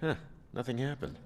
Huh, nothing happened.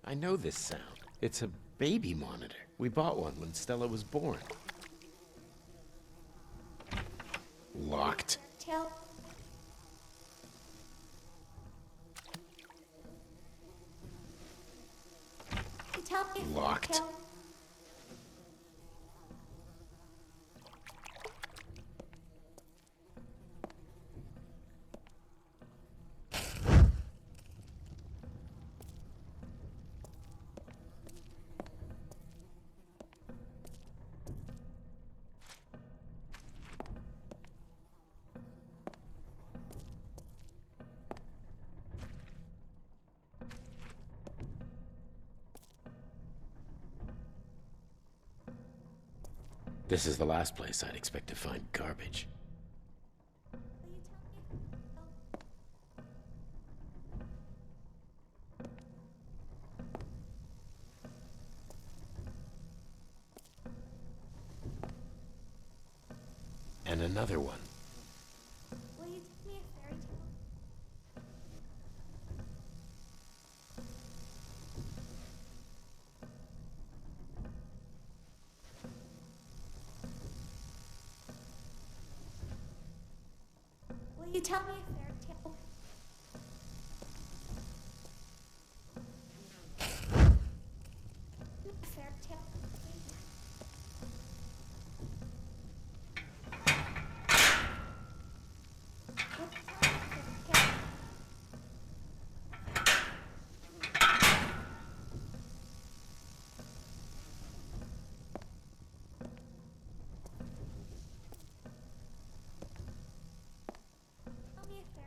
I know this sound. It's a baby monitor. We bought one when Stella was born. Locked. Tell. Tell me. Locked. Tell. This is the last place I'd expect to find garbage. Will you tell me? And another one. Will you tell me a fairy tale? Will you tell me a fairy tale? A fairy tale. Tell me a fairy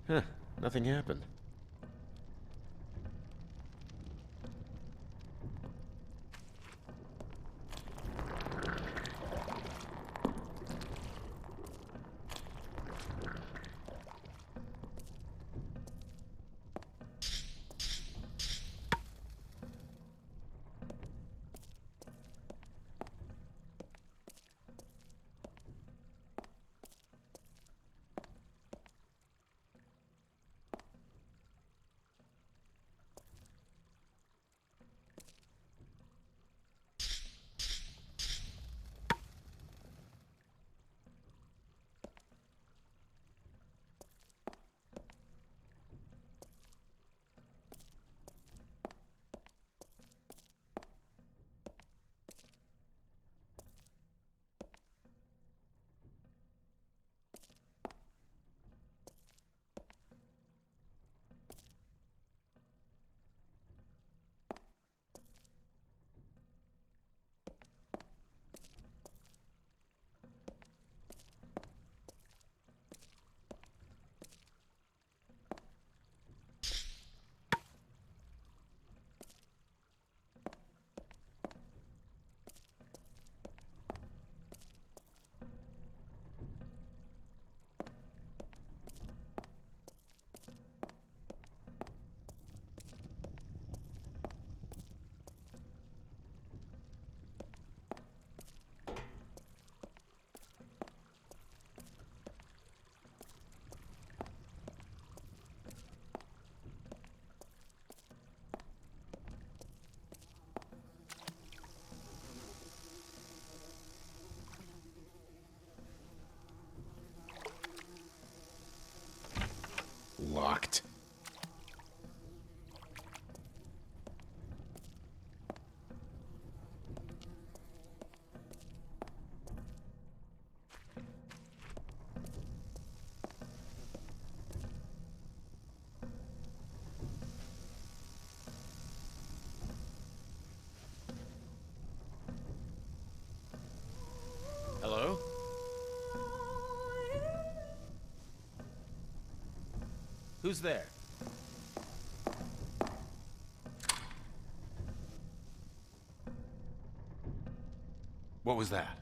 Huh, nothing happened. Locked. Hello? Who's there? What was that?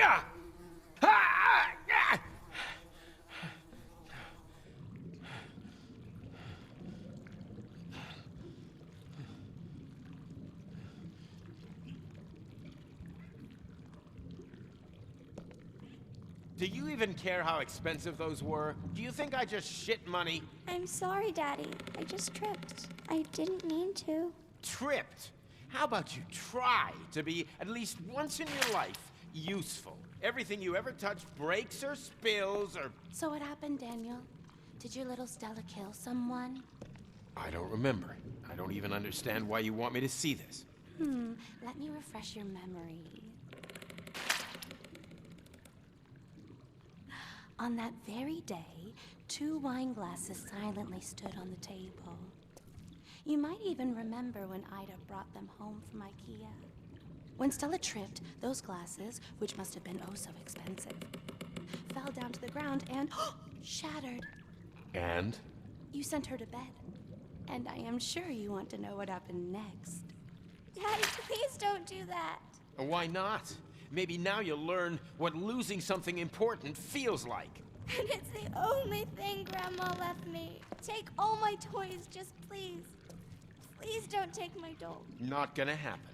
Ah! Ah! Ah! Do you even care how expensive those were? Do you think I just shit money? I'm sorry, Daddy. I just tripped. I didn't mean to. Tripped? How about you try to be, at least once in your life, useful? Everything you ever touch breaks or spills or... So what happened, Daniel? Did your little Stella kill someone? I don't remember. I don't even understand why you want me to see this. Let me refresh your memory. On that very day, 2 wine glasses silently stood on the table. You might even remember when Ida brought them home from IKEA. When Stella tripped, those glasses, which must have been oh so expensive, fell down to the ground and shattered. And? You sent her to bed. And I am sure you want to know what happened next. Daddy, please don't do that. Why not? Maybe now you'll learn what losing something important feels like. And it's the only thing Grandma left me. Take all my toys, just please. Please don't take my doll. Not gonna happen.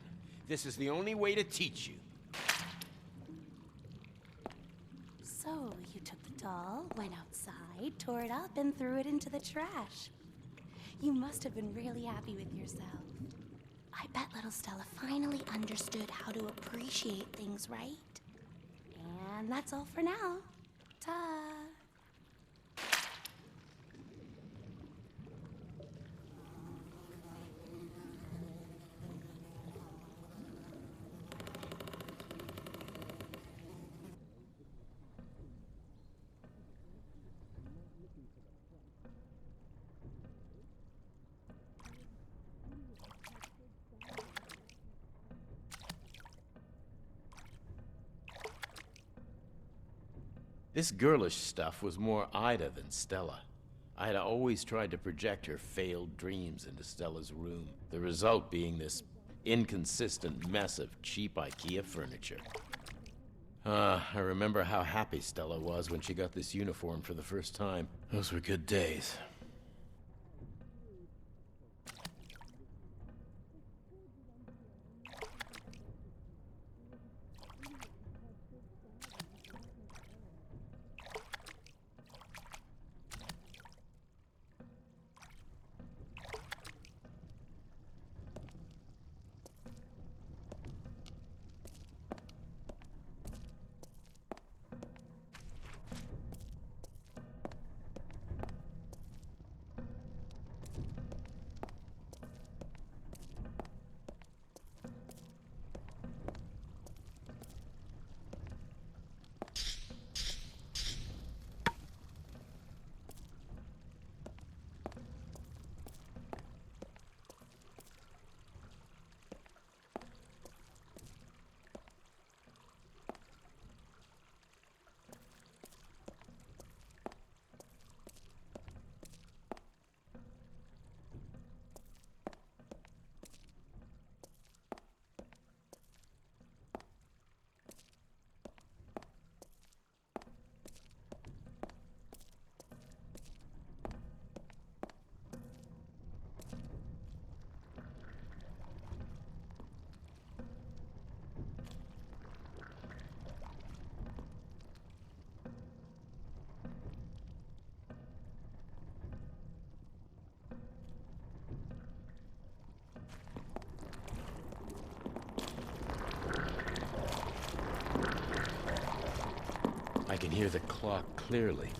This is the only way to teach you. So you took the doll, went outside, tore it up, and threw it into the trash. You must have been really happy with yourself. I bet little Stella finally understood how to appreciate things, right? And that's all for now. Ta! This girlish stuff was more Ida than Stella. Ida always tried to project her failed dreams into Stella's room, the result being this inconsistent mess of cheap IKEA furniture. I remember how happy Stella was when she got this uniform for the first time. Those were good days. I can hear the clock clearly.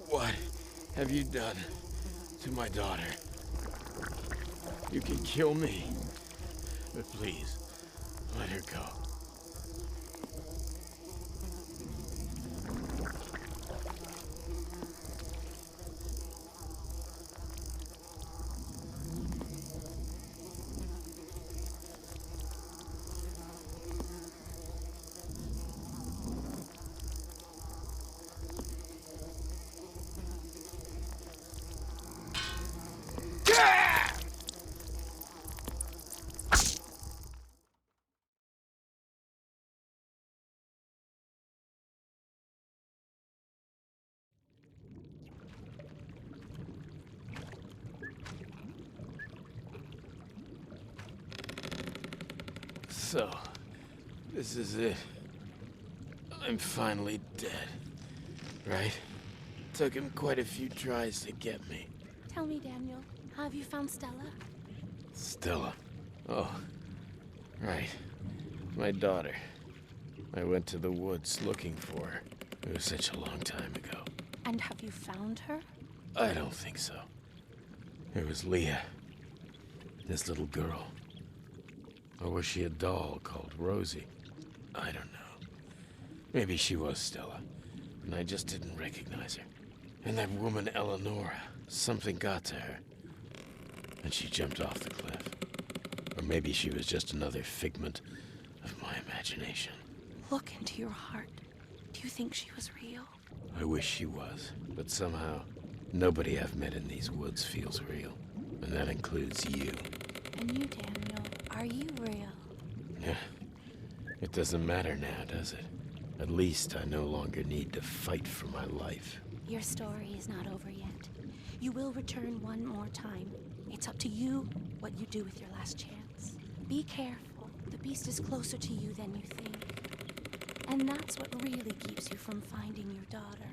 What have you done to my daughter? You can kill me, but please, let her go. So, this is it. I'm finally dead, right? Took him quite a few tries to get me. Tell me, Daniel, have you found Stella? Stella? Oh, right. My daughter. I went to the woods looking for her. It was such a long time ago. And have you found her? I don't think so. It was Leah. This little girl. Or was she a doll called Rosie? I don't know. Maybe she was Stella, and I just didn't recognize her. And that woman Eleonora, something got to her, and she jumped off the cliff. Or maybe she was just another figment of my imagination. Look into your heart. Do you think she was real? I wish she was, but somehow, nobody I've met in these woods feels real. And that includes you. And you, Daniel, are you real? Yeah. It doesn't matter now, does it? At least I no longer need to fight for my life. Your story is not over yet. You will return one more time. It's up to you what you do with your last chance. Be careful. The beast is closer to you than you think. And that's what really keeps you from finding your daughter.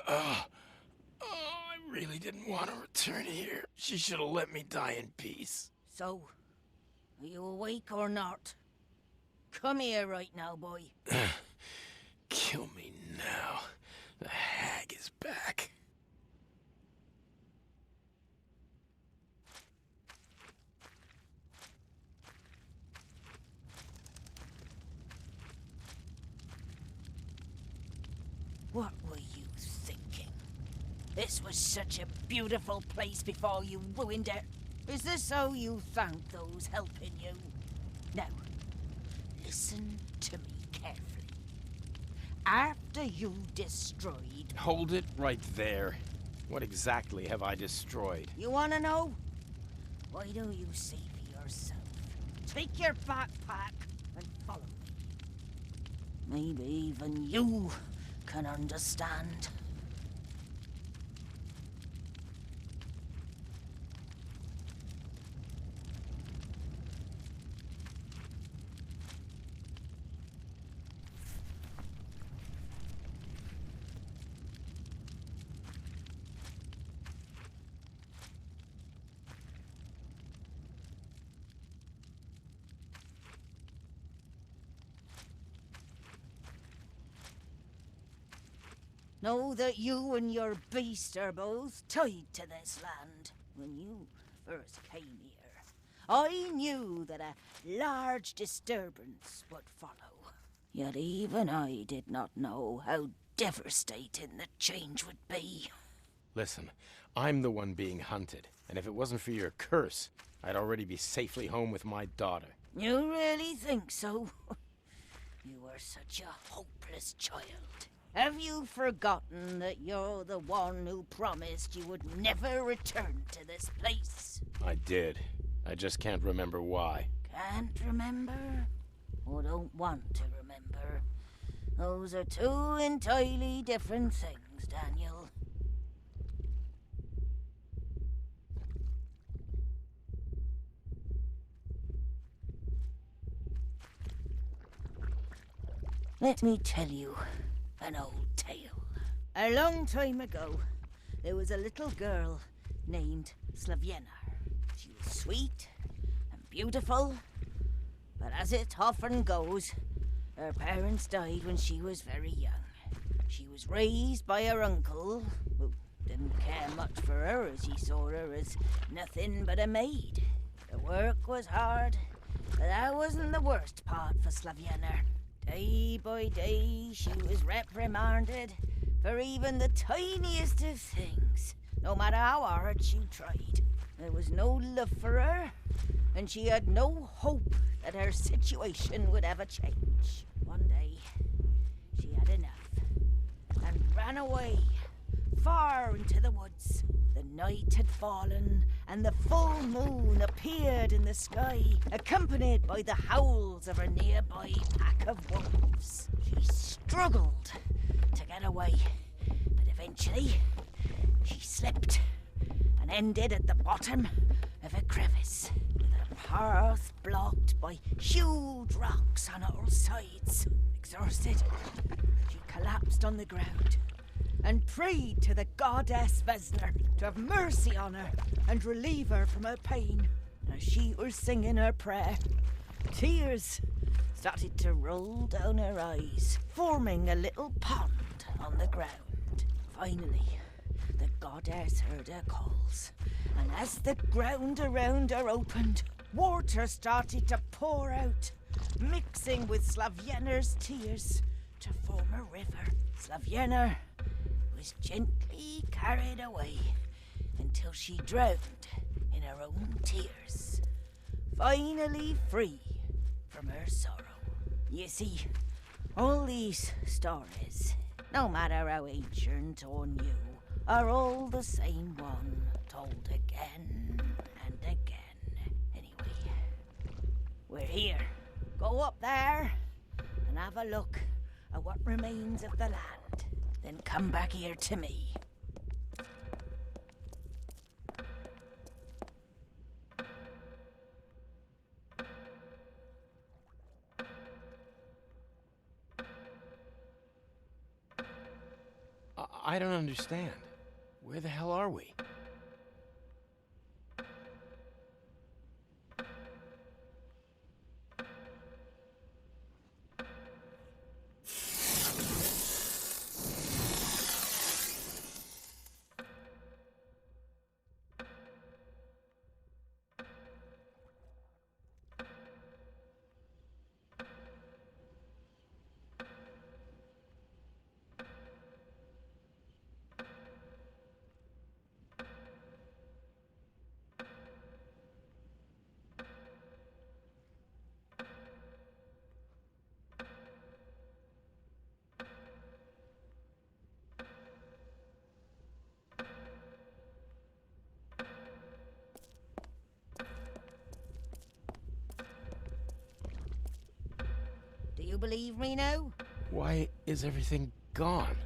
Oh, I really didn't want to return here. She should have let me die in peace. So, are you awake or not? Come here right now, boy. Kill me now. The hag is back. What were you thinking? This was such a beautiful place before you ruined it. Is this how you thank those helping you? Now, listen to me carefully. After you destroyed... Hold it right there. What exactly have I destroyed? You wanna know? Why don't you see for yourself? Take your backpack and follow me. Maybe even you can understand. Know that you and your beast are both tied to this land. When you first came here, I knew that a large disturbance would follow. Yet even I did not know how devastating the change would be. Listen, I'm the one being hunted, and if it wasn't for your curse, I'd already be safely home with my daughter. You really think so? You were such a hopeless child. Have you forgotten that you're the one who promised you would never return to this place? I did. I just can't remember why. Can't remember? Or don't want to remember? Those are two entirely different things, Daniel. Let me tell you an old tale. A long time ago, there was a little girl named Slaviena. She was sweet and beautiful, but as it often goes, her parents died when she was very young. She was raised by her uncle, who didn't care much for her as he saw her as nothing but a maid. The work was hard, but that wasn't the worst part for Slaviena. Day by day, she was reprimanded for even the tiniest of things, no matter how hard she tried. There was no love for her, and she had no hope that her situation would ever change. One day, she had enough and ran away, far into the woods. The night had fallen, and the full moon appeared in the sky, accompanied by the howls of a nearby pack of wolves. She struggled to get away, but eventually she slipped and ended at the bottom of a crevice, with her path blocked by huge rocks on all sides. Exhausted, she collapsed on the ground and prayed to the goddess Vesna to have mercy on her and relieve her from her pain. As she was singing her prayer, tears started to roll down her eyes, forming a little pond on the ground. Finally, the goddess heard her calls, and as the ground around her opened, water started to pour out, mixing with Slavyener's tears to form a river. Slavyener was gently carried away until she drowned in her own tears, finally free from her sorrow. You see, all these stories, no matter how ancient or new, are all the same one, told again and again. Anyway, we're here. Go up there and have a look at what remains of the land. Then come back here to me. I don't understand. Where the hell are we? Do you believe me now? Why is everything gone?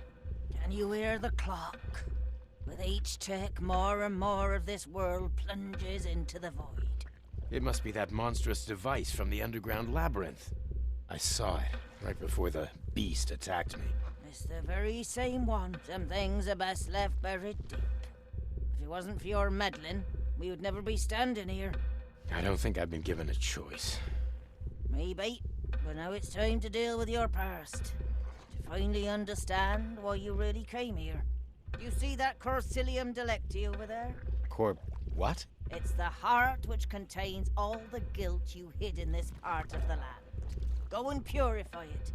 Can you hear the clock? With each tick, more and more of this world plunges into the void. It must be that monstrous device from the underground labyrinth. I saw it right before the beast attacked me. It's the very same one. Some things are best left buried deep. If it wasn't for your meddling, we would never be standing here. I don't think I've been given a choice. Maybe, but now it's time to deal with your past. To finally understand why you really came here. You see that Corsilium Delecti over there? What? It's the heart which contains all the guilt you hid in this part of the land. Go and purify it.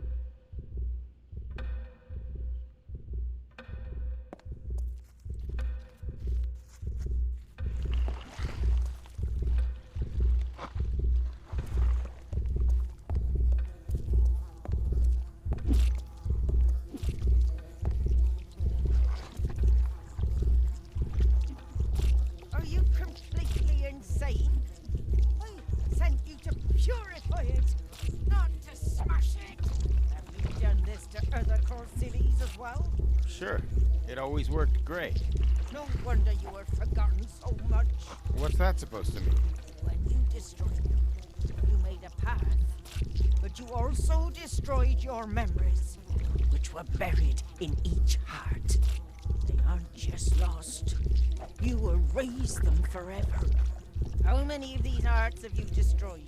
Are you completely insane? I sent you to purify it, not to smash it. Have you done this to other Corsilies as well? Sure. It always worked great. No wonder you were forgotten so much. What's that supposed to mean? When you destroyed them, you made a path. But you also destroyed your memories, which were buried in each heart. They aren't just lost. You erased them forever. How many of these hearts have you destroyed?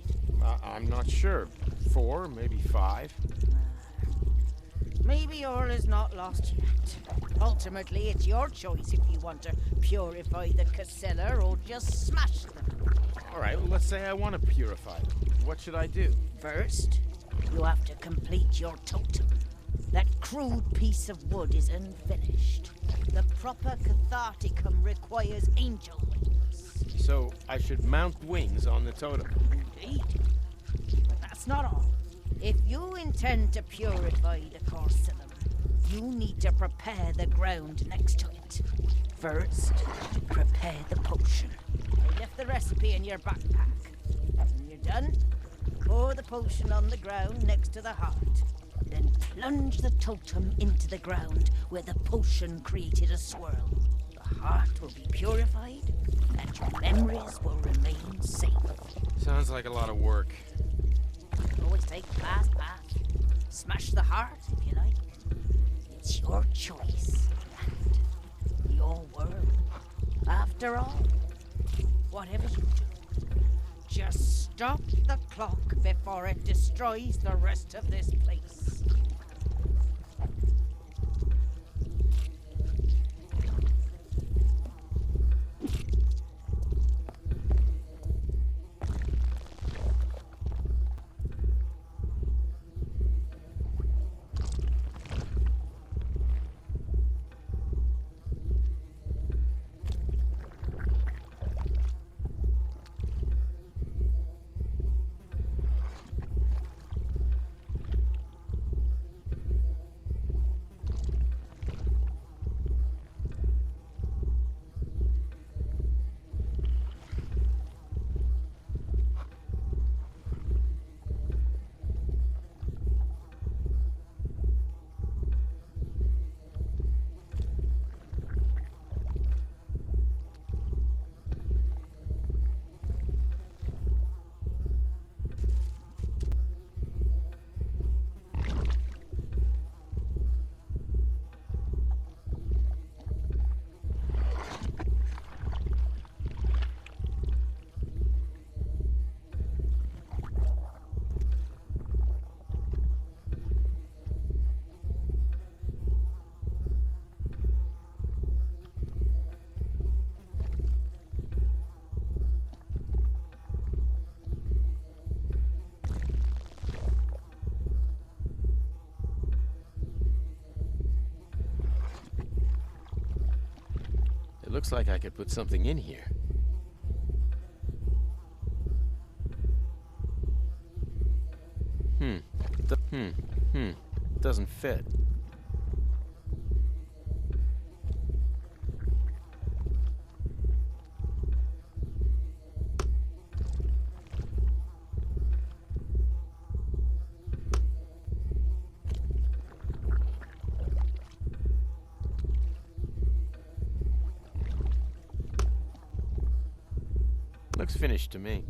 I'm not sure. 4, maybe 5. Maybe all is not lost yet. Ultimately, it's your choice if you want to purify the Casella or just smash them. All right, well, let's say I want to purify them. What should I do? First, you have to complete your totem. That crude piece of wood is unfinished. The proper catharticum requires angel wings. So I should mount wings on the totem. Indeed. But that's not all. If you intend to purify the Corcellum, you need to prepare the ground next to it. First, prepare the potion. I left the recipe in your backpack. When you're done, pour the potion on the ground next to the heart. Then plunge the totem into the ground where the potion created a swirl. The heart will be purified, and your memories will remain safe. Sounds like a lot of work. Always take the fast path. Smash the heart, if you like. It's your choice, and your world. After all, whatever you do, just stop the clock before it destroys the rest of this place. looks like I could put something in here. Doesn't fit. Looks finished to me.